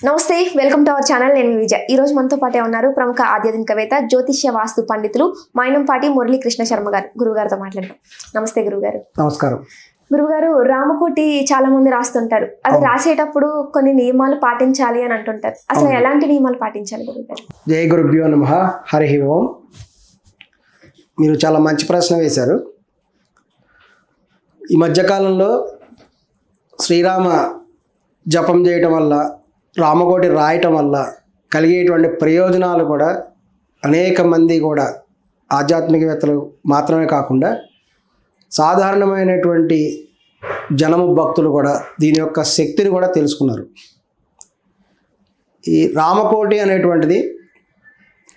నమస్తే, welcome to our channel. నేను విజయ్. ఈ రోజు మనతో పాటే ఉన్నారు ప్రముఖ ఆధ్యాత్మికవేత్త, జ్యోతిష్య వాస్తు పండితులు మైనంపాటి మురళీకృష్ణ శర్మ గారు. గురుగారితో మాట్లాడదాం. నమస్తే గురుగారు. నమస్కారం. గురుగారు, రామకోటి చాలా మంది రాస్తుంటారు. అది రాసేటప్పుడు కొన్ని నియమాలు పాటించాలి అని అంటుంటారు. అసలు ఎలాంటి నియమాలు పాటించాలి గురుగారు? జై గురుభ్యో నమః. హరి ఓం. మీరు చాలా మంచి ప్రశ్న వేశారు. ఈ మధ్యకాలంలో శ్రీరామ జపం చేయటం వల్ల, రామకోటి రాయటం వల్ల కలిగేటువంటి ప్రయోజనాలు కూడా అనేక మంది కూడా ఆధ్యాత్మికవేత్తలు మాత్రమే కాకుండా సాధారణమైనటువంటి జనము భక్తులు కూడా దీని యొక్క శక్తిని కూడా తెలుసుకున్నారు. ఈ రామకోటి అనేటువంటిది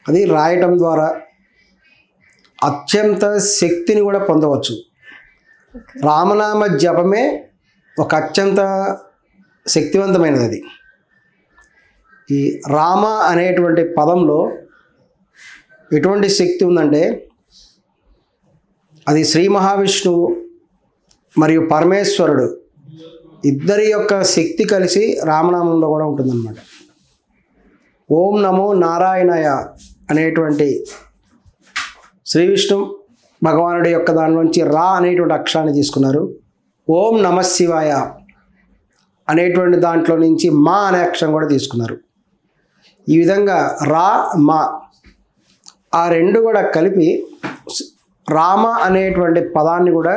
అది రాయటం ద్వారా అత్యంత శక్తిని కూడా పొందవచ్చు. రామనామ జపమే ఒక అత్యంత శక్తివంతమైనది. అది ఈ రామ అనేటువంటి పదంలో ఎటువంటి శక్తి ఉందంటే, అది శ్రీ మహావిష్ణువు మరియు పరమేశ్వరుడు ఇద్దరి యొక్క శక్తి కలిసి రామనామంలో కూడా ఉంటుందన్నమాట. ఓం నమో నారాయణయ అనేటువంటి శ్రీ విష్ణు భగవానుడి యొక్క దానిలోంచి రా అనేటువంటి అక్షరాన్ని తీసుకున్నారు. ఓం నమ శివాయ అనేటువంటి దాంట్లో నుంచి మా అనే అక్షరం కూడా తీసుకున్నారు. ఈ విధంగా రా మా ఆ రెండు కూడా కలిపి రామ అనేటువంటి పదాన్ని కూడా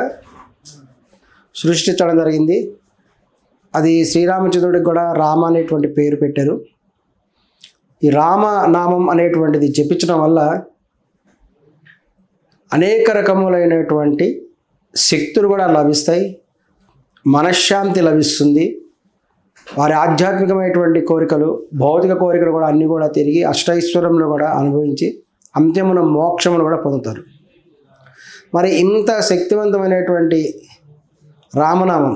సృష్టించడం జరిగింది. అది శ్రీరామచంద్రుడికి కూడా రామ అనేటువంటి పేరు పెట్టారు. ఈ రామ నామం అనేటువంటిది జపించడం వల్ల అనేక రకములైనటువంటి శక్తులు కూడా లభిస్తాయి, మనశ్శాంతి లభిస్తుంది. వారి ఆధ్యాత్మికమైనటువంటి కోరికలు, భౌతిక కోరికలు కూడా అన్నీ కూడా తిరిగి అష్టైశ్వర్యంలో కూడా అనుభవించి అంత్యమున మోక్షమును కూడా పొందుతారు. మరి ఇంత శక్తివంతమైనటువంటి రామనామం,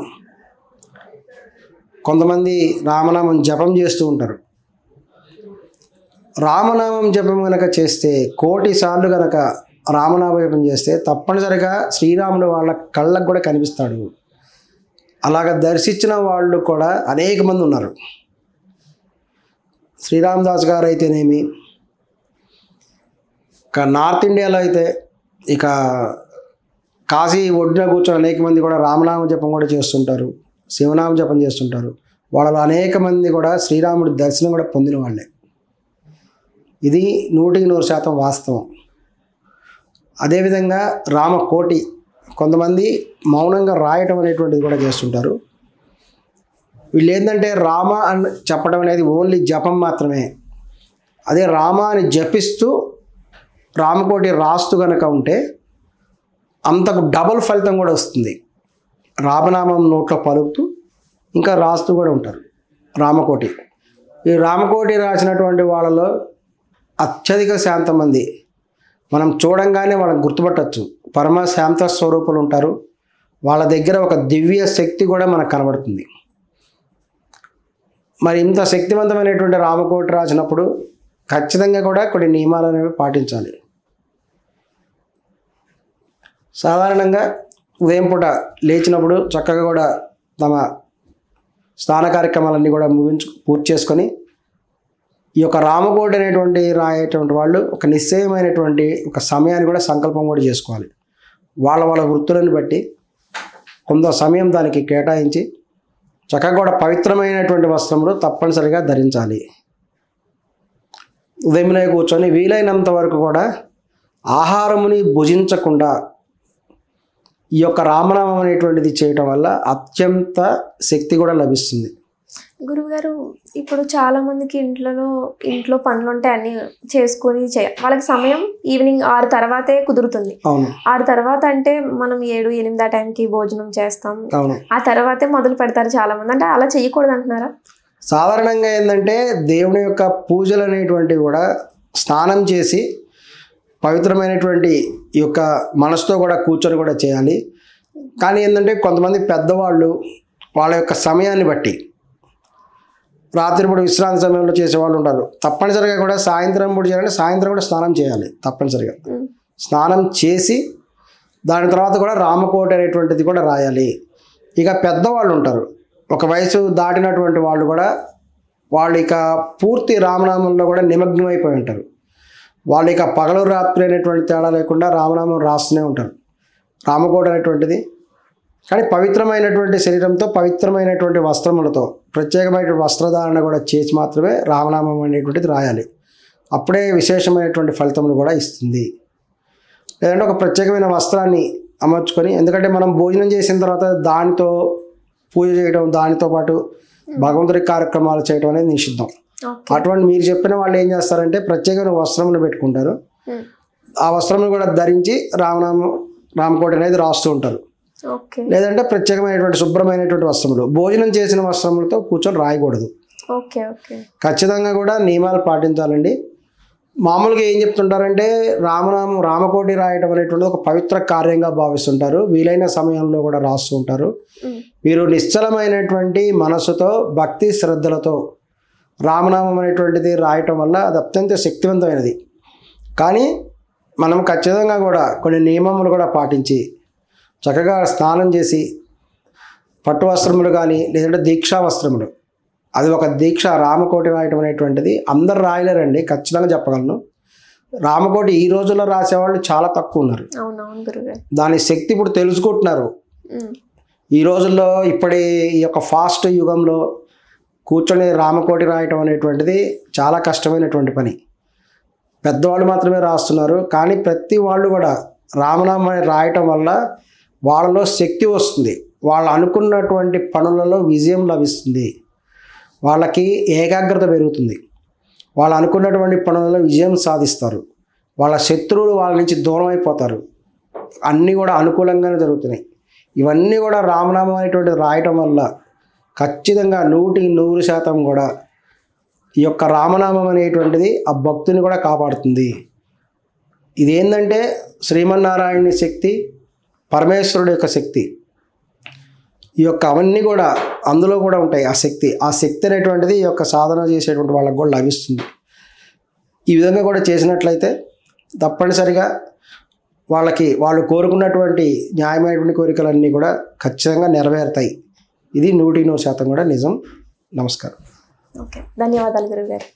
కొంతమంది రామనామం జపం చేస్తూ ఉంటారు. రామనామం జపం కనుక చేస్తే, 1,000,000 సార్లు కనుక రామనామ జపం చేస్తే తప్పనిసరిగా శ్రీరాముడు వాళ్ళ కళ్ళకు కూడా కనిపిస్తాడు. అలాగ దర్శించిన వాళ్ళు కూడా అనేక మంది ఉన్నారు. శ్రీరామదాస్ గారు అయితేనేమి, ఇక నార్త్ ఇండియాలో అయితే ఇక కాశీ ఒడ్డున కూర్చొని అనేక మంది కూడా రామనామ జపం కూడా చేస్తుంటారు, శివనామ జపం చేస్తుంటారు. వాళ్ళలో అనేక మంది కూడా శ్రీరాముడి దర్శనం కూడా పొందిన వాళ్ళే. ఇది 100% వాస్తవం. అదేవిధంగా రామకోటి కొంతమంది మౌనంగా రాయటం అనేటువంటిది కూడా చేస్తుంటారు. వీళ్ళు ఏంటంటే రామ అని చెప్పడం అనేది ఓన్లీ జపం మాత్రమే. అదే రామ అని జపిస్తూ రామకోటి రాస్తూ కనుక ఉంటే అంతకు డబుల్ ఫలితం కూడా వస్తుంది. రామనామం నోట్లో పలుకుతూ ఇంకా రాస్తూ కూడా ఉంటారు రామకోటి. ఈ రామకోటి రాసినటువంటి వాళ్ళలో అత్యధిక శాతం మంది మనం చూడంగానే వాళ్ళని గుర్తుపట్టచ్చు. పరమ శాంత స్వరూపులు ఉంటారు. వాళ్ళ దగ్గర ఒక దివ్య శక్తి కూడా మనకు కనబడుతుంది. మరి ఇంత శక్తివంతమైనటువంటి రామకోటి రాసినప్పుడు ఖచ్చితంగా కూడా కొన్ని నియమాలు అనేవి పాటించాలి. సాధారణంగా ఉదయం పూట లేచినప్పుడు చక్కగా కూడా తమ స్నాన కార్యక్రమాలన్నీ కూడా పూర్తి చేసుకొని ఈ యొక్క రామకోటి అనేటువంటి రాయేటువంటి వాళ్ళు ఒక నిశ్చయమైనటువంటి ఒక సమయాన్ని కూడా సంకల్పం కూడా చేసుకోవాలి. వాళ్ళ వృత్తులను బట్టి కొంత సమయం దానికి కేటాయించి చక్కగా కూడా పవిత్రమైనటువంటి వస్త్రములు తప్పనిసరిగా ధరించాలి. ఉదయమే కూర్చొని వీలైనంత వరకు కూడా ఆహారముని భుజించకుండా ఈ యొక్క రామనామం అనేటువంటిది చేయటం వల్ల అత్యంత శక్తి కూడా లభిస్తుంది. గురువుగారు, ఇప్పుడు చాలా మందికి ఇంట్లో పనులు ఉంటాయి, అన్ని చేసుకొని వాళ్ళకి సమయం ఈవినింగ్ 6 తర్వాతే కుదురుతుంది. 6 తర్వాత అంటే మనం 7, 8 ఆ టైంకి భోజనం చేస్తాం. ఆ తర్వాతే మొదలు పెడతారు చాలా మంది. అంటే అలా చేయకూడదు అంటున్నారా? సాధారణంగా ఏంటంటే దేవుని యొక్క పూజలు అనేటువంటివి కూడా స్నానం చేసి పవిత్రమైనటువంటి ఈ యొక్క మనసుతో కూడా కూర్చొని కూడా చేయాలి. కానీ ఏంటంటే కొంతమంది పెద్దవాళ్ళు వాళ్ళ యొక్క సమయాన్ని బట్టి రాత్రిపూట విశ్రాంతి సమయంలో చేసేవాళ్ళు ఉంటారు. తప్పనిసరిగా కూడా సాయంత్రం పూట చేయాలంటే సాయంత్రం కూడా స్నానం చేయాలి. తప్పనిసరిగా స్నానం చేసి దాని తర్వాత కూడా రామకోటి అనేటువంటిది కూడా రాయాలి. ఇక పెద్దవాళ్ళు ఉంటారు, ఒక వయసు దాటినటువంటి వాళ్ళు కూడా వాళ్ళు ఇక పూర్తి రామనామంలో కూడా నిమగ్నమైపోయి ఉంటారు. వాళ్ళు ఇక పగలు రాత్రి అనేటువంటి తేడా లేకుండా రామనామం రాస్తూనే ఉంటారు. రామకోట అనేటువంటిది కానీ పవిత్రమైనటువంటి శరీరంతో పవిత్రమైనటువంటి వస్త్రములతో ప్రత్యేకమైనటువంటి వస్త్రధారణ కూడా చేసి మాత్రమే రామనామం అనేటువంటిది రాయాలి. అప్పుడే విశేషమైనటువంటి ఫలితములు కూడా ఇస్తుంది. లేదంటే ఒక ప్రత్యేకమైన వస్త్రాన్ని అమర్చుకొని, ఎందుకంటే మనం భోజనం చేసిన తర్వాత దానితో పూజ చేయడం, దానితో పాటు భగవంతుడి కార్యక్రమాలు చేయడం అనేది నిషిద్ధం. అటువంటి మీరు చెప్పిన వాళ్ళు ఏం చేస్తారంటే ప్రత్యేకమైన వస్త్రమును పెట్టుకుంటారు. ఆ వస్త్రమును కూడా ధరించి రామకోట అనేది రాస్తూ ఉంటారు. లేదంటే ప్రత్యేకమైనటువంటి శుభ్రమైనటువంటి వస్త్రములు, భోజనం చేసిన వస్త్రములతో కూర్చొని రాయకూడదు. ఖచ్చితంగా కూడా నియమాలు పాటించాలండి. మామూలుగా ఏం చెప్తుంటారంటే రామకోటి రాయటం అనేటువంటిది ఒక పవిత్ర కార్యంగా భావిస్తుంటారు. వీలైన సమయంలో కూడా రాస్తూ ఉంటారు. మీరు నిశ్చలమైనటువంటి మనసుతో భక్తి శ్రద్ధలతో రామనామం అనేటువంటిది రాయటం వల్ల అది అత్యంత శక్తివంతమైనది. కానీ మనం ఖచ్చితంగా కూడా కొన్ని నియమములు కూడా పాటించి చక్కగా స్నానం చేసి పట్టు వస్త్రములు కానీ లేదంటే దీక్షా వస్త్రములు, అది ఒక దీక్ష. రామకోటి రాయటం అనేటువంటిది అందరు రాయలేరండి, ఖచ్చితంగా చెప్పగలను. రామకోటి ఈ రోజుల్లో రాసేవాళ్ళు చాలా తక్కువ ఉన్నారు. దాని శక్తి ఇప్పుడు తెలుసుకుంటున్నారు. ఈ రోజుల్లో ఇప్పటి ఈ యొక్క ఫాస్ట్ యుగంలో కూర్చొని రామకోటి రాయటం అనేటువంటిది చాలా కష్టమైనటువంటి పని. పెద్దవాళ్ళు మాత్రమే రాస్తున్నారు. కానీ ప్రతి వాళ్ళు కూడా రామనామాన్ని రాయటం వల్ల వాళ్ళలో శక్తి వస్తుంది. వాళ్ళు అనుకున్నటువంటి పనులలో విజయం లభిస్తుంది. వాళ్ళకి ఏకాగ్రత పెరుగుతుంది. వాళ్ళు అనుకున్నటువంటి పనులలో విజయం సాధిస్తారు. వాళ్ళ శత్రువులు వాళ్ళ నుంచి దూరం అయిపోతారు. అన్నీ కూడా అనుకూలంగానే జరుగుతున్నాయి. ఇవన్నీ కూడా రామనామం అనేటువంటిది రాయటం వల్ల ఖచ్చితంగా 100% కూడా ఈ యొక్క రామనామం అనేటువంటిది ఆ భక్తుని కూడా కాపాడుతుంది. ఇదేంటంటే శ్రీమన్నారాయణుని శక్తి, పరమేశ్వరుడు యొక్క శక్తి, ఈ యొక్క అవన్నీ కూడా అందులో కూడా ఉంటాయి. ఆ శక్తి అనేటువంటిది ఈ యొక్క సాధన చేసేటువంటి వాళ్ళకు కూడా లభిస్తుంది. ఈ విధంగా కూడా చేసినట్లయితే తప్పనిసరిగా వాళ్ళు కోరుకున్నటువంటి న్యాయమైనటువంటి కోరికలన్నీ కూడా ఖచ్చితంగా నెరవేరుతాయి. ఇది 100% కూడా నిజం. నమస్కారం. ధన్యవాదాలు గురుగారు.